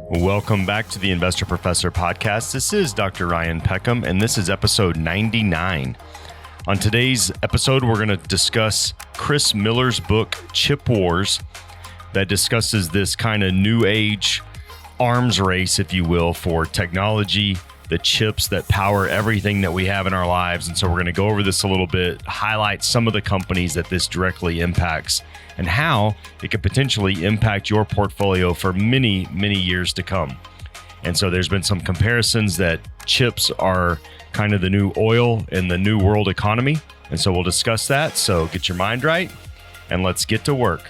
Welcome back to the Investor Professor podcast. This is Dr. Ryan Peckham, and this is episode 99. On today's episode, we're going to discuss Chris Miller's book, Chip Wars, that discusses this kind of new age arms race, if you will, for technology, the chips that power everything that we have in our lives. And so we're going to go over this a little bit, highlight some of the companies that this directly impacts and how it could potentially impact your portfolio for many, many years to come. And so there's been some comparisons that chips are kind of the new oil in the new world economy. And so we'll discuss that. So get your mind right and let's get to work.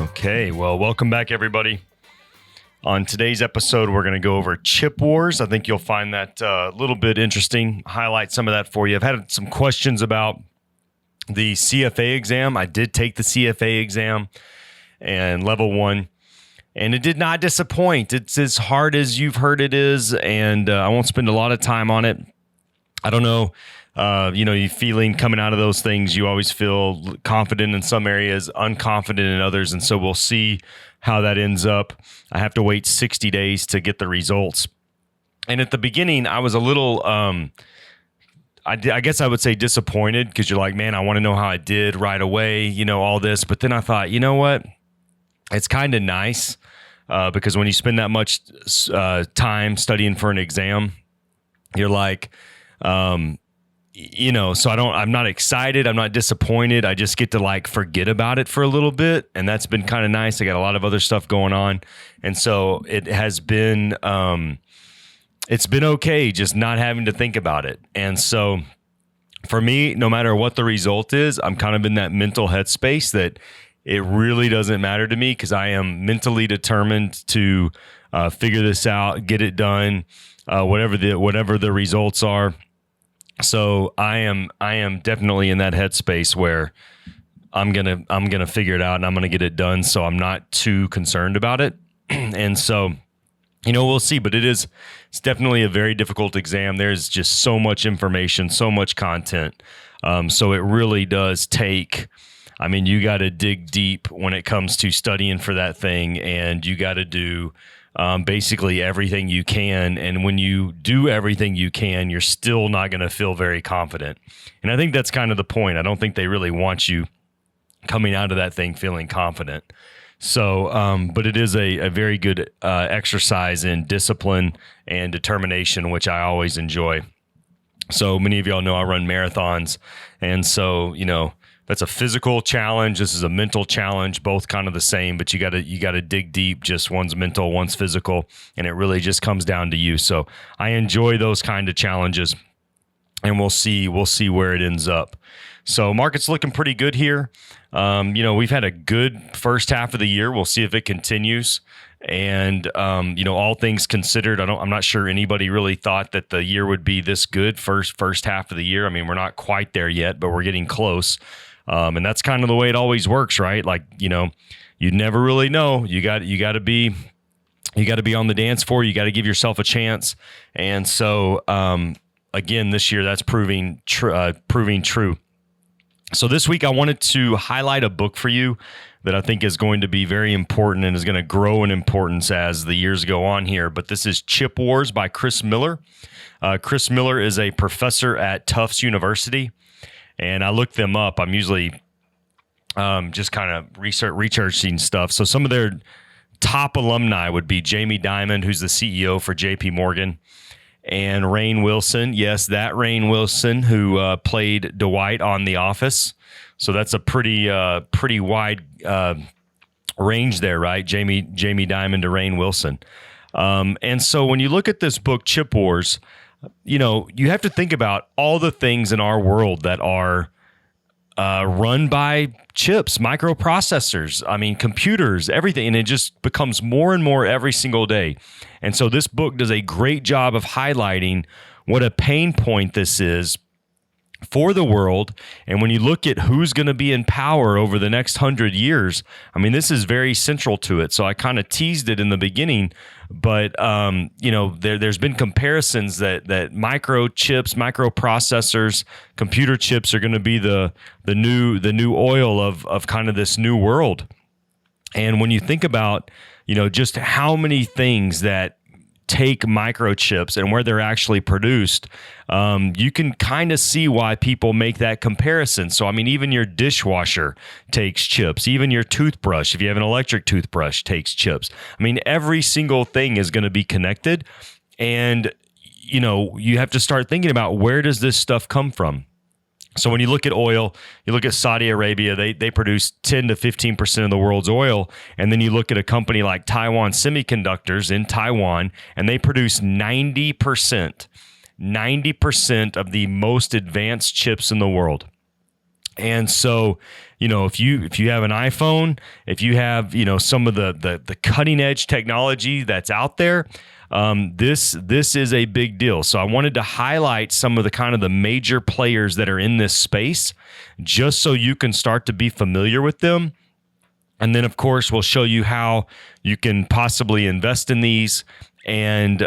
Okay, well, welcome back, everybody. On today's episode, we're going to go over Chip Wars. I think you'll find that a little bit interesting. Highlight some of that for you. I've had some questions about the CFA exam. I did take the CFA exam and level 1, and it did not disappoint. It's as hard as you've heard it is, and I won't spend a lot of time on it. I don't know. You feeling coming out of those things, you always feel confident in some areas, unconfident in others. And so we'll see how that ends up. I have to wait 60 days to get the results. And at the beginning, I was a little, I guess I would say disappointed, because you're like, man, I want to know how I did right away, all this. But then I thought, you know what? It's kind of nice because when you spend that much time studying for an exam, you're like, so I'm not excited. I'm not disappointed. I just get to forget about it for a little bit. And that's been kind of nice. I got a lot of other stuff going on. And so it has been, it's been okay just not having to think about it. And so for me, no matter what the result is, I'm kind of in that mental headspace that it really doesn't matter to me, because I am mentally determined to figure this out, get it done, whatever the results are. So I am definitely in that headspace where I'm gonna figure it out and I'm gonna get it done. So I'm not too concerned about it. And so, we'll see. But it's definitely a very difficult exam. There's just so much information, so much content. So it really does take. You got to dig deep when it comes to studying for that thing, and you got to do basically everything you can. And when you do everything you can, you're still not going to feel very confident. And I think that's kind of the point. I don't think they really want you coming out of that thing feeling confident. So, but it is a very good exercise in discipline and determination, which I always enjoy. So many of y'all know I run marathons. And so, that's a physical challenge. This is a mental challenge, both kind of the same, but you got to dig deep. Just one's mental, one's physical, and it really just comes down to you. So I enjoy those kind of challenges, and we'll see where it ends up. So market's looking pretty good here. We've had a good first half of the year. We'll see if it continues. And all things considered, I'm not sure anybody really thought that the year would be this good first half of the year. We're not quite there yet, but we're getting close. And that's kind of the way it always works, right? You never really know. You got to be on the dance floor. You got to give yourself a chance. And so, again, this year that's proving true. So this week I wanted to highlight a book for you that I think is going to be very important and is going to grow in importance as the years go on here. But this is Chip Wars by Chris Miller. Chris Miller is a professor at Tufts University. And I looked them up. I'm usually just kind of researching stuff. So some of their top alumni would be Jamie Dimon, who's the CEO for JP Morgan, and Rainn Wilson. Yes, that Rainn Wilson who played Dwight on The Office. So that's a pretty wide range there, right? Jamie Dimon to Rainn Wilson. And so when you look at this book, Chip Wars, you have to think about all the things in our world that are run by chips, microprocessors, computers, everything. And it just becomes more and more every single day. And so this book does a great job of highlighting what a pain point this is for the world. And when you look at who's going to be in power over the next 100 years, I mean, this is very central to it. So I kind of teased it in the beginning, but there's been comparisons that microchips, microprocessors, computer chips are going to be the new oil of kind of this new world. And when you think about, just how many things that take microchips and where they're actually produced, you can kind of see why people make that comparison. So, I mean, even your dishwasher takes chips. Even your toothbrush, if you have an electric toothbrush, takes chips. I mean, every single thing is going to be connected. And, you have to start thinking about, where does this stuff come from? So when you look at oil, you look at Saudi Arabia, they produce 10 to 15% of the world's oil. And then you look at a company like Taiwan Semiconductors in Taiwan, and they produce 90% of the most advanced chips in the world. And so, if you have an iPhone, if you have, some of the cutting edge technology that's out there, this is a big deal. So I wanted to highlight some of the major players that are in this space, just so you can start to be familiar with them. And then, of course, we'll show you how you can possibly invest in these, and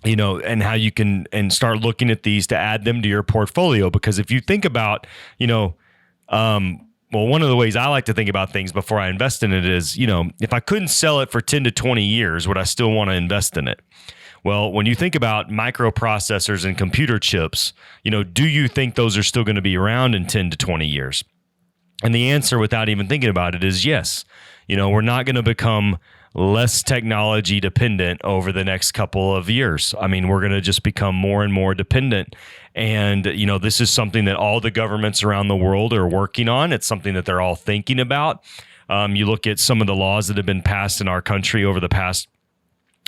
and how you can start looking at these to add them to your portfolio. Because if you think about, well, one of the ways I like to think about things before I invest in it is, if I couldn't sell it for 10 to 20 years, would I still want to invest in it? Well, when you think about microprocessors and computer chips, do you think those are still going to be around in 10 to 20 years? And the answer, without even thinking about it, is yes. We're not going to become less technology dependent over the next couple of years. I mean, we're going to just become more and more dependent. And, this is something that all the governments around the world are working on. It's something that they're all thinking about. You look at some of the laws that have been passed in our country over the past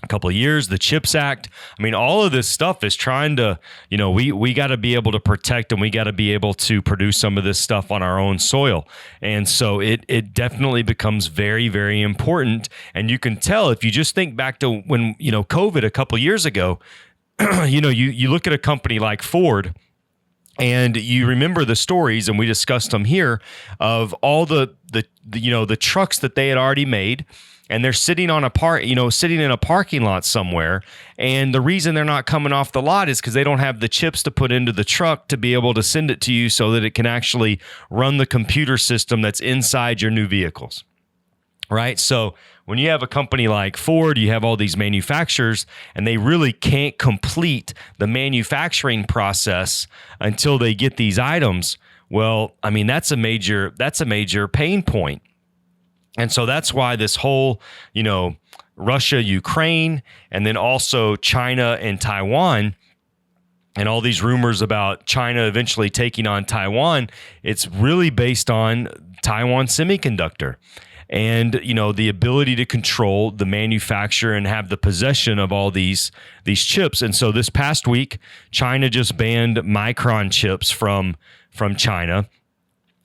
couple of years, the CHIPS Act. I mean, all of this stuff is trying to, we got to be able to protect, and we got to be able to produce some of this stuff on our own soil. And so it definitely becomes very, very important. And you can tell if you just think back to when, COVID a couple of years ago, you look at a company like Ford, and you remember the stories, and we discussed them here, of all the trucks that they had already made. And they're sitting on sitting in a parking lot somewhere. And the reason they're not coming off the lot is because they don't have the chips to put into the truck to be able to send it to you so that it can actually run the computer system that's inside your new vehicles. Right? So when you have a company like Ford, you have all these manufacturers, and they really can't complete the manufacturing process until they get these items. Well, I mean, that's a major pain point. And so that's why this whole, Russia, Ukraine, and then also China and Taiwan, and all these rumors about China eventually taking on Taiwan, it's really based on Taiwan Semiconductor. And, the ability to control the manufacture and have the possession of all these chips. And so this past week, China just banned Micron chips from China.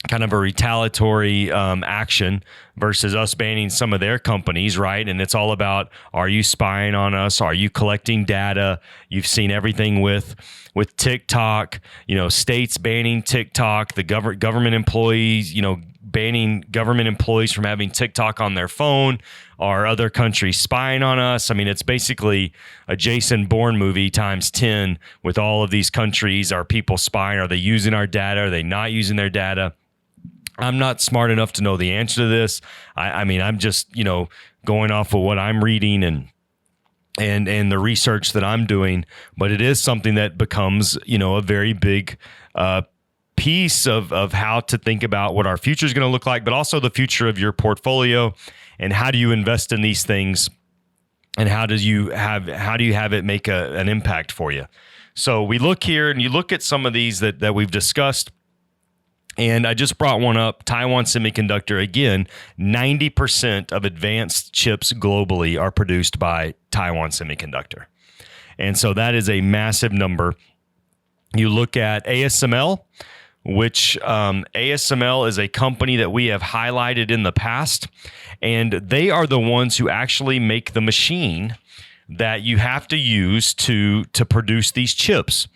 Kind of a retaliatory action versus us banning some of their companies, right? And it's all about, are you spying on us? Are you collecting data? You've seen everything with TikTok, states banning TikTok, the government employees, banning government employees from having TikTok on their phone. Are other countries spying on us? I mean, it's basically a Jason Bourne movie times 10 with all of these countries. Are people spying? Are they using our data? Are they not using their data? I'm not smart enough to know the answer to this. I mean, I'm just, going off of what I'm reading and the research that I'm doing, but it is something that becomes, a very big piece of how to think about what our future is going to look like, but also the future of your portfolio, and how do you invest in these things, and how do you have it make an impact for you. So we look here, and you look at some of these that we've discussed. And I just brought one up, Taiwan Semiconductor. Again, 90% of advanced chips globally are produced by Taiwan Semiconductor. And so that is a massive number. You look at ASML, which ASML is a company that we have highlighted in the past. And they are the ones who actually make the machine that you have to use to produce these chips.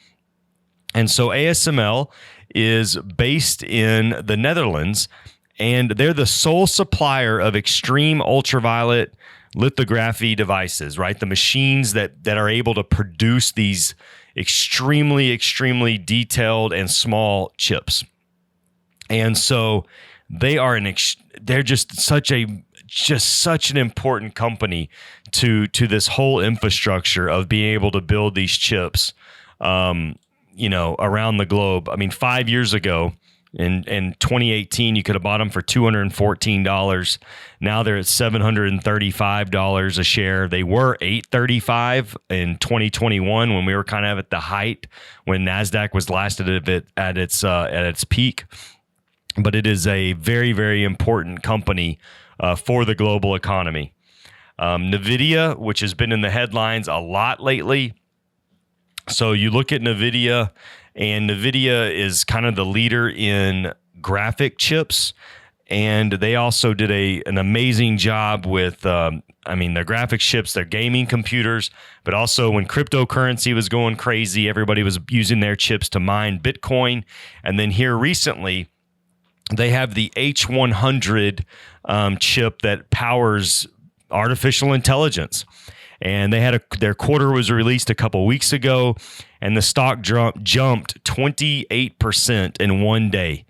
And so ASML is based in the Netherlands, and they're the sole supplier of extreme ultraviolet lithography devices, right? The machines that are able to produce these extremely, extremely detailed and small chips. And so they're just such an important company to this whole infrastructure of being able to build these chips, around the globe. I mean, 5 years ago, in 2018, you could have bought them for $214. Now they're at $735 a share. They were $835 in 2021 when we were kind of at the height when NASDAQ was last at its peak. But it is a very, very important company for the global economy. NVIDIA, which has been in the headlines a lot lately. So you look at NVIDIA, and NVIDIA is kind of the leader in graphic chips. And they also did an amazing job with, their graphics chips, their gaming computers, but also when cryptocurrency was going crazy, everybody was using their chips to mine Bitcoin. And then here recently, they have the H100 chip that powers artificial intelligence. And they had their quarter was released a couple weeks ago, and the stock jumped 28% in one day.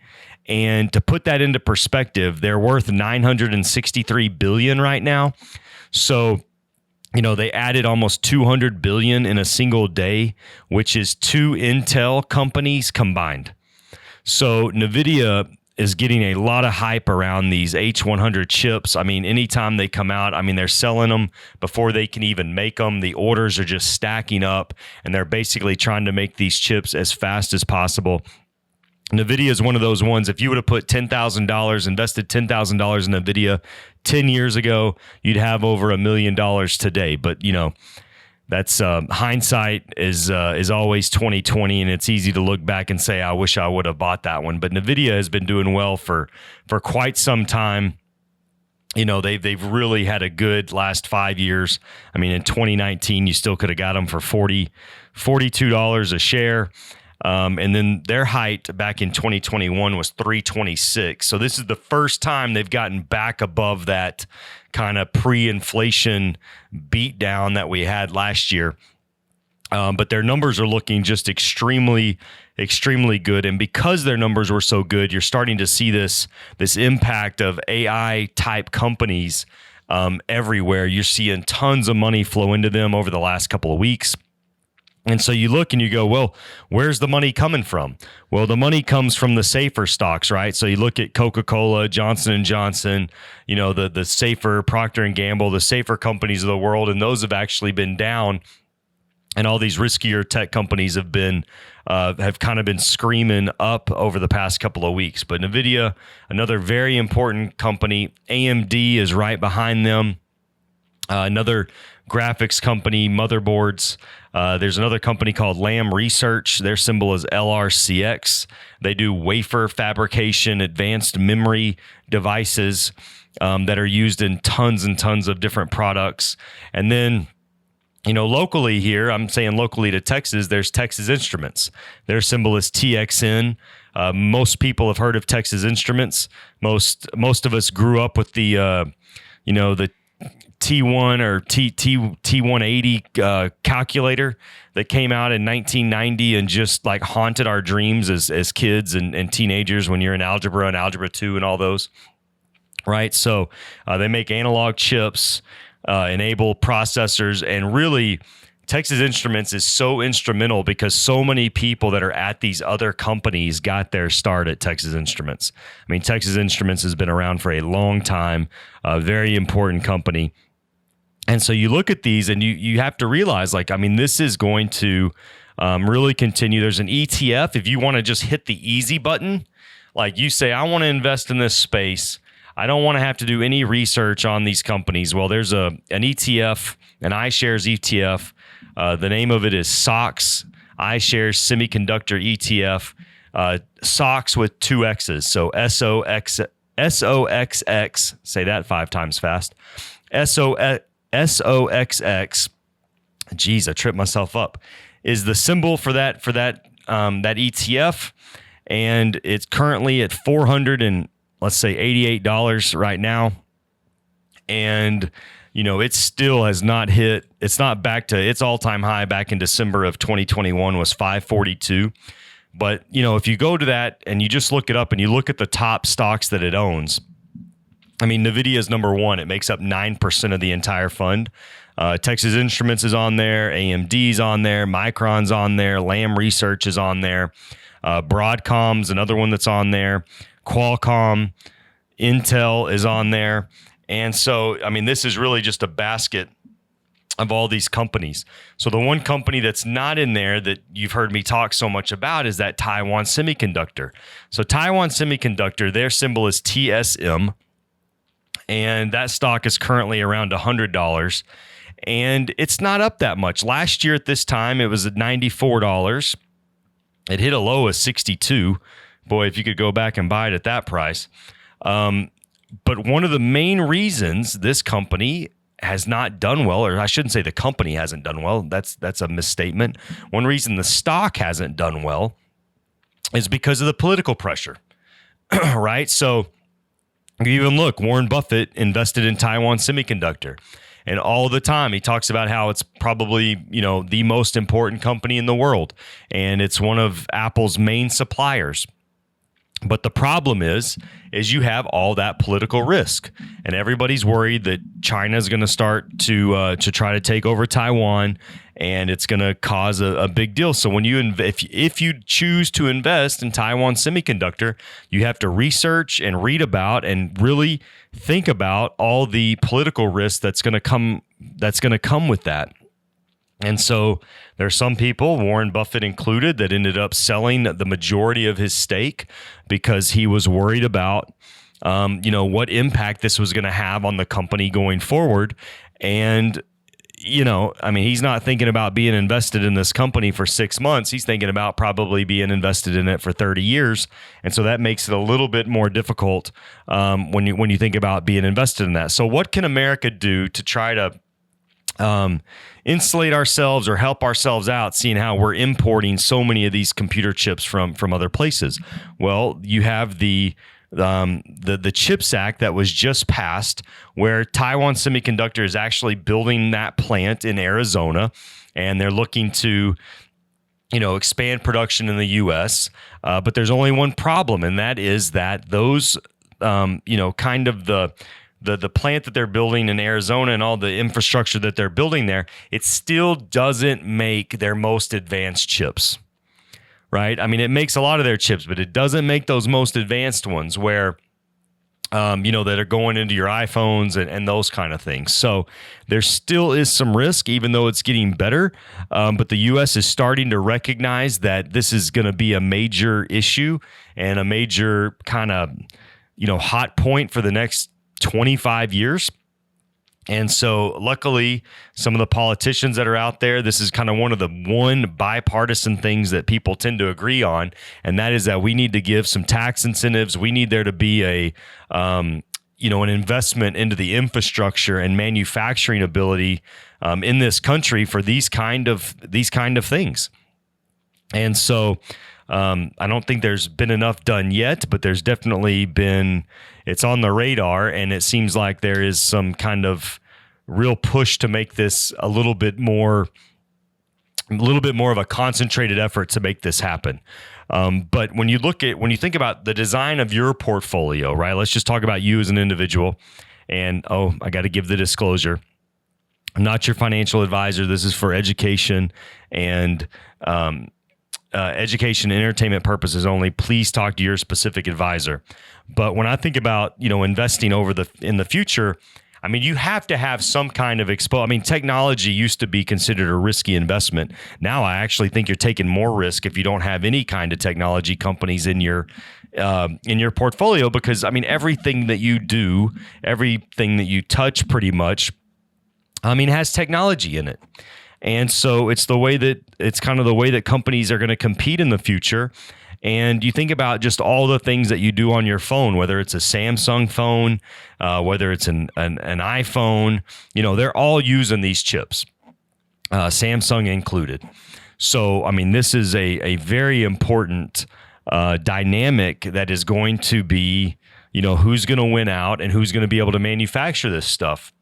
And to put that into perspective, they're worth $963 billion right now. So, they added almost $200 billion in a single day, which is 2 Intel companies combined. So NVIDIA is getting a lot of hype around these H100 chips. I mean, anytime they come out, they're selling them before they can even make them. The orders are just stacking up, and they're basically trying to make these chips as fast as possible. NVIDIA is one of those ones. If you would have put $10,000, invested $10,000 in NVIDIA 10 years ago, you'd have over $1 million today. But, that's hindsight is always 2020, and it's easy to look back and say, I wish I would have bought that one. But NVIDIA has been doing well for quite some time. They've really had a good last 5 years. I mean, in 2019, you still could have got them for $42 a share. And then their height back in 2021 was $326. So this is the first time they've gotten back above that kind of pre-inflation beatdown that we had last year. But their numbers are looking just extremely, extremely good. And because their numbers were so good, you're starting to see this impact of AI type companies everywhere. You're seeing tons of money flow into them over the last couple of weeks. And so you look and you go, well, where's the money coming from? Well, the money comes from the safer stocks, right? So you look at Coca-Cola, Johnson & Johnson, the safer Procter & Gamble, the safer companies of the world, and those have actually been down. And all these riskier tech companies have kind of been screaming up over the past couple of weeks. But NVIDIA, another very important company. AMD is right behind them. Another graphics company, motherboards. There's another company called Lam Research. Their symbol is LRCX. They do wafer fabrication, advanced memory devices that are used in tons and tons of different products. And then, locally here, I'm saying locally to Texas, there's Texas Instruments. Their symbol is TXN. Most people have heard of Texas Instruments. Most of us grew up with the T1 or T180 calculator that came out in 1990 and just like haunted our dreams as kids and teenagers when you're in algebra and algebra 2 and all those, right? So they make analog chips, enable processors, and really Texas Instruments is so instrumental because so many people that are at these other companies got their start at Texas Instruments. I mean, Texas Instruments has been around for a long time, a very important company. And so you look at these and you have to realize, this is going to really continue. There's an ETF. If you want to just hit the easy button, like you say, I want to invest in this space. I don't want to have to do any research on these companies. Well, there's an ETF, an iShares ETF. The name of it is SOX, iShares Semiconductor ETF. SOX with 2 X's. So SOXX, say that 5 times fast. SOXX, Geez, I tripped myself up. Is the symbol for that that ETF, and it's currently at 400 and let's say $88 right now, and it still has not hit. It's not back to its all-time high back in December of 2021 was 542. But if you go to that and you just look it up and you look at the top stocks that it owns, I mean, NVIDIA is number one. It makes up 9% of the entire fund. Texas Instruments is on there. AMD's on there. Micron's on there. Lam Research is on there. Broadcom's another one that's on there. Qualcomm, Intel is on there. And so, I mean, this is really just a basket of all these companies. So the one company that's not in there that you've heard me talk so much about is that Taiwan Semiconductor. So Taiwan Semiconductor, their symbol is TSM. And that stock is currently around $100. And it's not up that much. Last year at this time, it was at $94. It hit a low of 62. Boy, if you could go back and buy it at that price. But one of the main reasons this company has not done well, or I shouldn't say the company hasn't done well, that's a misstatement. One reason the stock hasn't done well is because of the political pressure, right? So you even look, Warren Buffett invested in Taiwan Semiconductor. And all the time he talks about how it's probably, the most important company in the world. And it's one of Apple's main suppliers. But the problem is you have all that political risk, and everybody's worried that China is going to start to try to take over Taiwan, and it's going to cause a big deal. So when if you choose to invest in Taiwan Semiconductor, you have to research and read about and really think about all the political risk that's going to come with that. And so there's some people, Warren Buffett included, that ended up selling the majority of his stake because he was worried about, what impact this was going to have on the company going forward. And, he's not thinking about being invested in this company for 6 months. He's thinking about probably being invested in it for 30 years. And so that makes it a little bit more difficult when you think about being invested in that. So what can America do to try to insulate ourselves or help ourselves out, seeing how we're importing so many of these computer chips from other places? Well, you have the CHIPS Act that was just passed, where Taiwan Semiconductor is actually building that plant in Arizona, and they're looking to expand production in the U.S. But there's only one problem, and that is that those kind of the plant that they're building in Arizona and all the infrastructure that they're building there, it still doesn't make their most advanced chips, right? I mean, it makes a lot of their chips, but it doesn't make those most advanced ones where, that are going into your iPhones and those kind of things. So there still is some risk, even though it's getting better. But the U.S. is starting to recognize that this is going to be a major issue and a major kind of, hot point for the next 25 years. And so luckily, some of the politicians that are out there, this is kind of one of the bipartisan things that people tend to agree on. And that is that we need to give some tax incentives. We need there to be an investment into the infrastructure and manufacturing ability in this country for these kind of things. And so I don't think there's been enough done yet, but there's definitely been, it's on the radar, and it seems like there is some kind of real push to make this a little bit more of a concentrated effort to make this happen. But when you think about the design of your portfolio, right? Let's just talk about you as an individual. And I got to give the disclosure. I'm not your financial advisor. This is for education and education and entertainment purposes only. Please talk to your specific advisor. But when I think about, investing in the future, I mean, you have to have some kind of exposure. I mean, technology used to be considered a risky investment. Now I actually think you're taking more risk if you don't have any kind of technology companies in your portfolio, because I mean, everything that you do, everything that you touch pretty much, has technology in it. And so it's kind of the way that companies are going to compete in the future. And you think about just all the things that you do on your phone, whether it's a Samsung phone, whether it's an iPhone, they're all using these chips. Samsung included. So, I mean, this is a very important dynamic that is going to be, who's going to win out and who's going to be able to manufacture this stuff.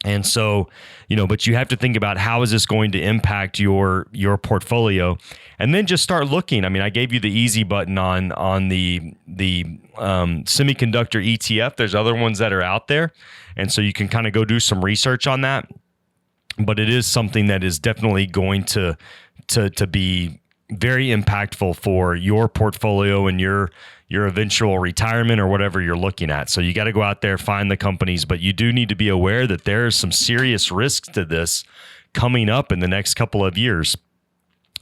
And so, but you have to think about how is this going to impact your portfolio, and then just start looking. I mean, I gave you the easy button on the semiconductor ETF. There's other ones that are out there, and so you can kind of go do some research on that. But it is something that is definitely going to be very impactful for your portfolio and your eventual retirement or whatever you're looking at. So you got to go out there, find the companies, but you do need to be aware that there's some serious risks to this coming up in the next couple of years.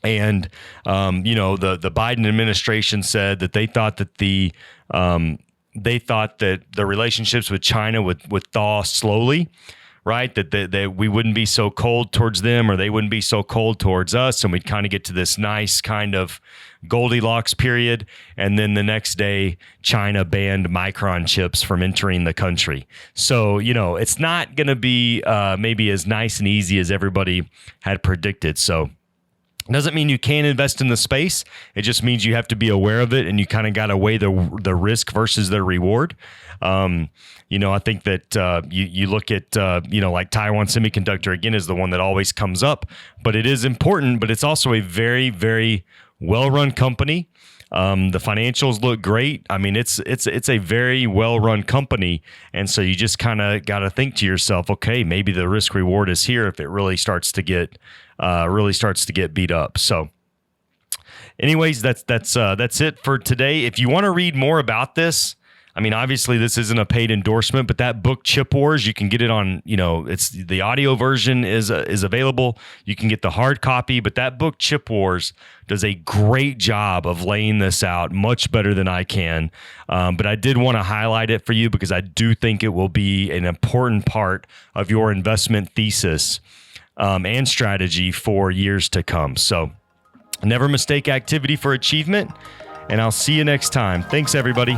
And the Biden administration said that they thought that the relationships with China would thaw slowly. Right, that we wouldn't be so cold towards them, or they wouldn't be so cold towards us, and we'd kind of get to this nice kind of Goldilocks period. And then the next day, China banned Micron chips from entering the country. So it's not going to be maybe as nice and easy as everybody had predicted. So it doesn't mean you can't invest in the space. It just means you have to be aware of it, and you kind of got to weigh the risk versus the reward. I think that you look at, like Taiwan Semiconductor, again, is the one that always comes up. But it is important, but it's also a very, very well-run company. The financials look great. I mean, it's a very well-run company. And so you just kind of got to think to yourself, okay, maybe the risk reward is here if it really starts to get beat up. So anyways, that's it for today. If you want to read more about this, I mean, obviously this isn't a paid endorsement, but that book Chip Wars, you can get it on, it's the audio version is available. You can get the hard copy, but that book Chip Wars does a great job of laying this out, much better than I can. But I did want to highlight it for you because I do think it will be an important part of your investment thesis and strategy for years to come. So never mistake activity for achievement, and I'll see you next time. Thanks, everybody.